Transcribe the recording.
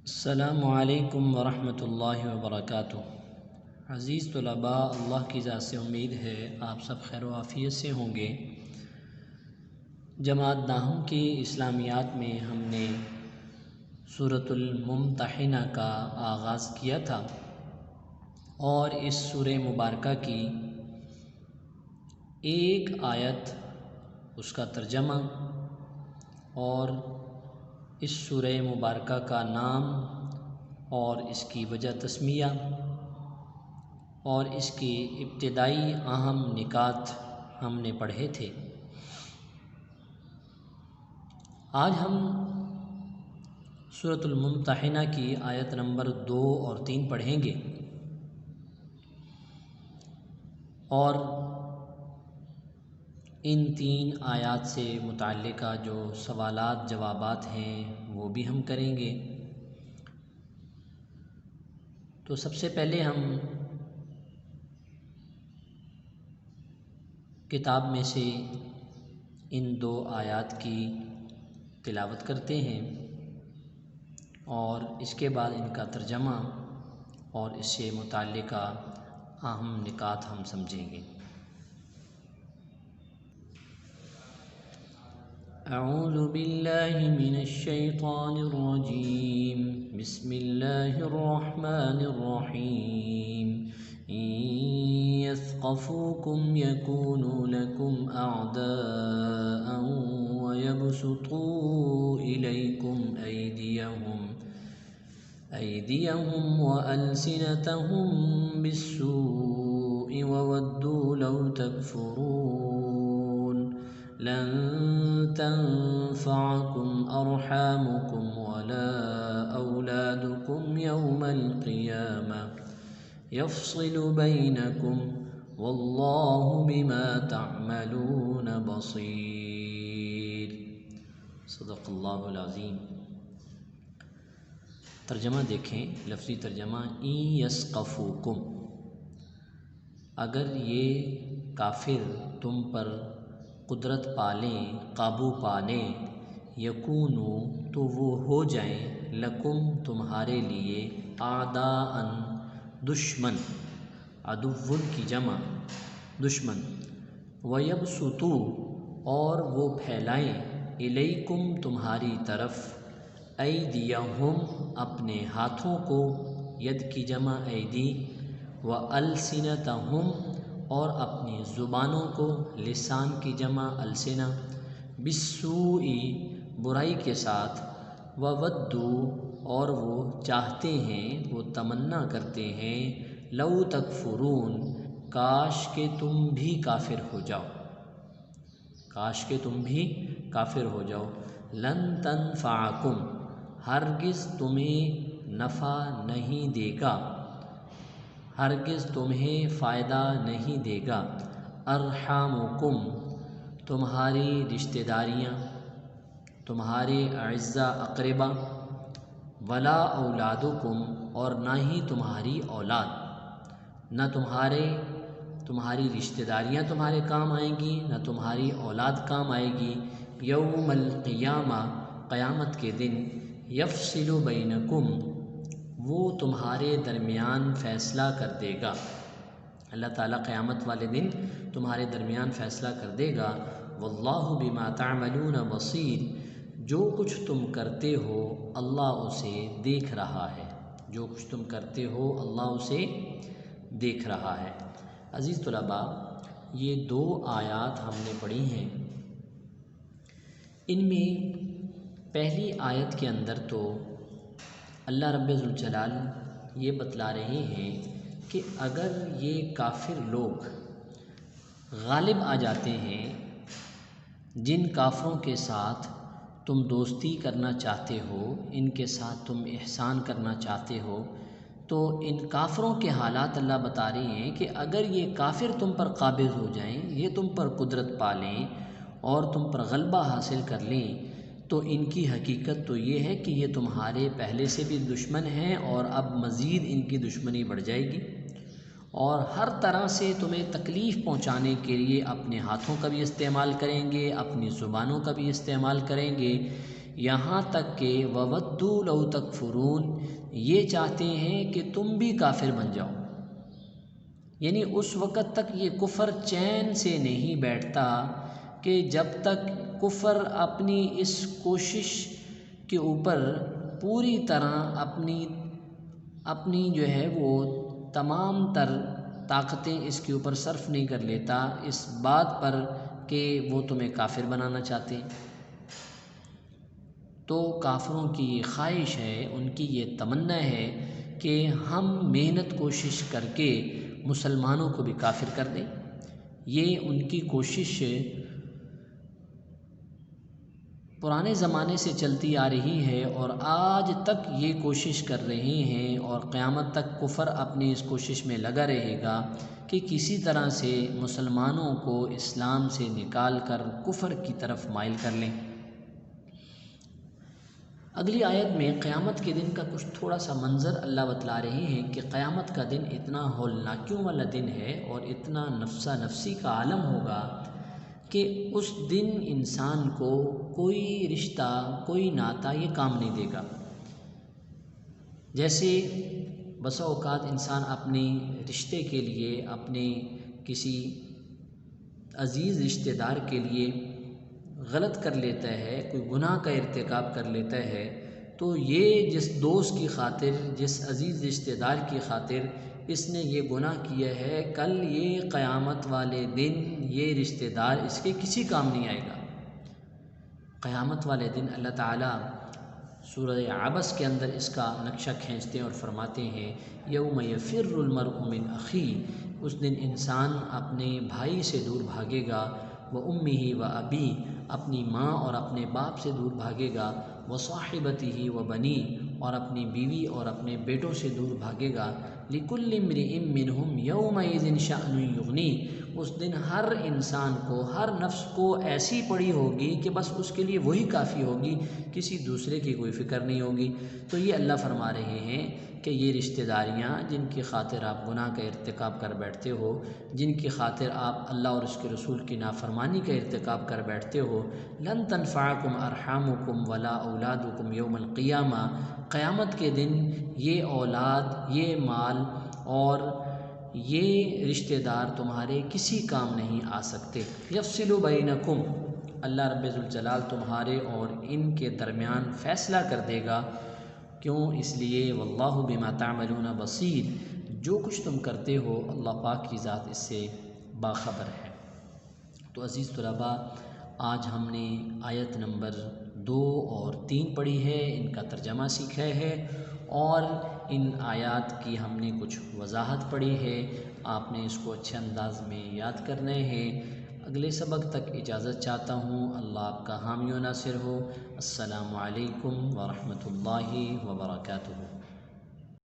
السلام علیکم ورحمۃ اللہ وبرکاتہ۔ عزیز طلباء، اللہ کی ذات سے امید ہے آپ سب خیر و عافیت سے ہوں گے۔ جماعت داہم کی اسلامیات میں ہم نے سورۃ الممتحنہ کا آغاز کیا تھا اور اس سورہ مبارکہ کی ایک آیت، اس کا ترجمہ اور اس سورہ مبارکہ کا نام اور اس کی وجہ تسمیہ اور اس کی ابتدائی اہم نکات ہم نے پڑھے تھے۔ آج ہم سورۃ الممتحنہ کی آیت نمبر 2 اور 3 پڑھیں گے اور ان 3 آیات سے متعلقہ جو سوالات جوابات ہیں وہ بھی ہم کریں گے۔ تو سب سے پہلے ہم کتاب میں سے ان 2 آیات کی تلاوت کرتے ہیں اور اس کے بعد ان کا ترجمہ اور اس سے متعلقہ اہم نکات ہم سمجھیں گے۔ اعوذ باللہ من الشیطان الرجیم، بسم اللہ الرحمن الرحیم۔ ان يثقفوكم يكونوا لكم اعداء ويبسطوا اليكم ايديهم والسنتهم بالسوء وودوا لو تكفرون لن تنفعكم أرحامكم ولا أولادكم يوم القيامة يفصل بينكم والله بما تعملون بصير۔ صدق اللہ العظیم۔ ترجمہ دیکھیں، لفظی ترجمہ ان یثقفوکم، اگر یہ کافر تم پر قدرت پالیں، قابو پالیں، یکونو تو وہ ہو جائیں، لکم تمہارے لیے، اعداء دشمن، عدوٌ کی جمع دشمن، ویبسطوا اور وہ پھیلائیں، الیکم تمہاری طرف، ایدیہم اپنے ہاتھوں کو، ید کی جمع ایدی، والسنتہم اور اپنی زبانوں کو، لسان کی جمع السنہ، بالسوء برائی کے ساتھ، وودوا اور وہ چاہتے ہیں، وہ تمنا کرتے ہیں، لو تکفرون کاش کہ تم بھی کافر ہو جاؤ، کاش کہ تم بھی کافر ہو جاؤ، لن تنفعکم ہرگز تمہیں نفع نہیں دے گا، ہرگز تمہیں فائدہ نہیں دے گا، ارحامکم تمہاری رشتہ داریاں، تمہارے اعزا اقربا، ولا اولادکم اور نہ ہی تمہاری اولاد، نہ تمہاری رشتہ داریاں تمہارے کام آئیں گی، نہ تمہاری اولاد کام آئے گی، یوم القیامہ قیامت کے دن، یفصل بینکم وہ تمہارے درمیان فیصلہ کر دے گا، اللہ تعالیٰ قیامت والے دن تمہارے درمیان فیصلہ کر دے گا، واللہ بما تعملون بصیر جو کچھ تم کرتے ہو اللہ اسے دیکھ رہا ہے، جو کچھ تم کرتے ہو اللہ اسے دیکھ رہا ہے۔ عزیز طلباء، یہ 2 آیات ہم نے پڑھی ہیں، ان میں پہلی آیت کے اندر تو اللہ رب ذوالجلال یہ بتلا رہے ہیں کہ اگر یہ کافر لوگ غالب آ جاتے ہیں، جن کافروں کے ساتھ تم دوستی کرنا چاہتے ہو، ان کے ساتھ تم احسان کرنا چاہتے ہو، تو ان کافروں کے حالات اللہ بتا رہے ہیں کہ اگر یہ کافر تم پر قابض ہو جائیں، یہ تم پر قدرت پالیں اور تم پر غلبہ حاصل کر لیں، تو ان کی حقیقت تو یہ ہے کہ یہ تمہارے پہلے سے بھی دشمن ہیں اور اب مزید ان کی دشمنی بڑھ جائے گی، اور ہر طرح سے تمہیں تکلیف پہنچانے کے لیے اپنے ہاتھوں کا بھی استعمال کریں گے، اپنی زبانوں کا بھی استعمال کریں گے، یہاں تک کہ وَوَدُّوا لَوْ تَكْفُرُونَ، یہ چاہتے ہیں کہ تم بھی کافر بن جاؤ۔ یعنی اس وقت تک یہ کفر چین سے نہیں بیٹھتا کہ جب تک کفر اپنی اس کوشش کے اوپر پوری طرح اپنی جو ہے وہ تمام تر طاقتیں اس کے اوپر صرف نہیں کر لیتا اس بات پر کہ وہ تمہیں کافر بنانا چاہتے ہیں۔ تو کافروں کی یہ خواہش ہے، ان کی یہ تمنا ہے کہ ہم محنت کوشش کر کے مسلمانوں کو بھی کافر کر دیں۔ یہ ان کی کوشش پرانے زمانے سے چلتی آ رہی ہے اور آج تک یہ کوشش کر رہے ہیں، اور قیامت تک کفر اپنی اس کوشش میں لگا رہے گا کہ کسی طرح سے مسلمانوں کو اسلام سے نکال کر کفر کی طرف مائل کر لیں۔ اگلی آیت میں قیامت کے دن کا کچھ تھوڑا سا منظر اللہ بتلا رہے ہیں کہ قیامت کا دن اتنا ہولناکیوں والا دن ہے اور اتنا نفسا نفسی کا عالم ہوگا کہ اس دن انسان کو کوئی رشتہ، کوئی ناتا یہ کام نہیں دے گا۔ جیسے بسا اوقات انسان اپنے رشتے کے لیے، اپنے کسی عزیز رشتہ دار کے لیے غلط کر لیتا ہے، کوئی گناہ کا ارتکاب کر لیتا ہے، تو یہ جس دوست کی خاطر، جس عزیز رشتہ دار کی خاطر اس نے یہ گناہ کیا ہے، کل یہ قیامت والے دن یہ رشتہ دار اس کے کسی کام نہیں آئے گا۔ قیامت والے دن اللہ تعالیٰ سورہ عبس کے اندر اس کا نقشہ کھینچتے ہیں اور فرماتے ہیں یوم یفر المرء من اخیہ، اس دن انسان اپنے بھائی سے دور بھاگے گا، وامہ وابیہ، اپنی ماں اور اپنے باپ سے دور بھاگے گا، وصاحبتہ وبنیہ، اور اپنی بیوی اور اپنے بیٹوں سے دور بھاگے گا، لکل امرئ منہم یومئذ شأن یغنیہ، اس دن ہر انسان کو، ہر نفس کو ایسی پڑی ہوگی کہ بس اس کے لیے وہی کافی ہوگی، کسی دوسرے کی کوئی فکر نہیں ہوگی۔ تو یہ اللہ فرما رہے ہیں کہ یہ رشتہ داریاں جن کی خاطر آپ گناہ کا ارتکاب کر بیٹھتے ہو، جن کی خاطر آپ اللہ اور اس کے رسول کی نافرمانی کا ارتکاب کر بیٹھتے ہو، لن تنفعکم ارحامکم ولا اولادکم یوم القیامہ، قیامت کے دن یہ اولاد، یہ مال اور یہ رشتہ دار تمہارے کسی کام نہیں آ سکتے۔ یفصل بینکم، اللہ رب ذوالجلال تمہارے اور ان کے درمیان فیصلہ کر دے گا۔ کیوں؟ اس لیے واللہ بما تعملون بصیر، جو کچھ تم کرتے ہو اللہ پاک کی ذات اس سے باخبر ہے۔ تو عزیز طلباء، آج ہم نے آیت نمبر 2 اور 3 پڑھی ہے، ان کا ترجمہ سیکھا ہے، اور ان آیات کی ہم نے کچھ وضاحت پڑھی ہے۔ آپ نے اس کو اچھے انداز میں یاد کرنا ہے۔ اگلے سبق تک اجازت چاہتا ہوں، اللہ آپ کا حامی و ناصر ہو۔ السلام علیکم ورحمۃ اللہ وبرکاتہ۔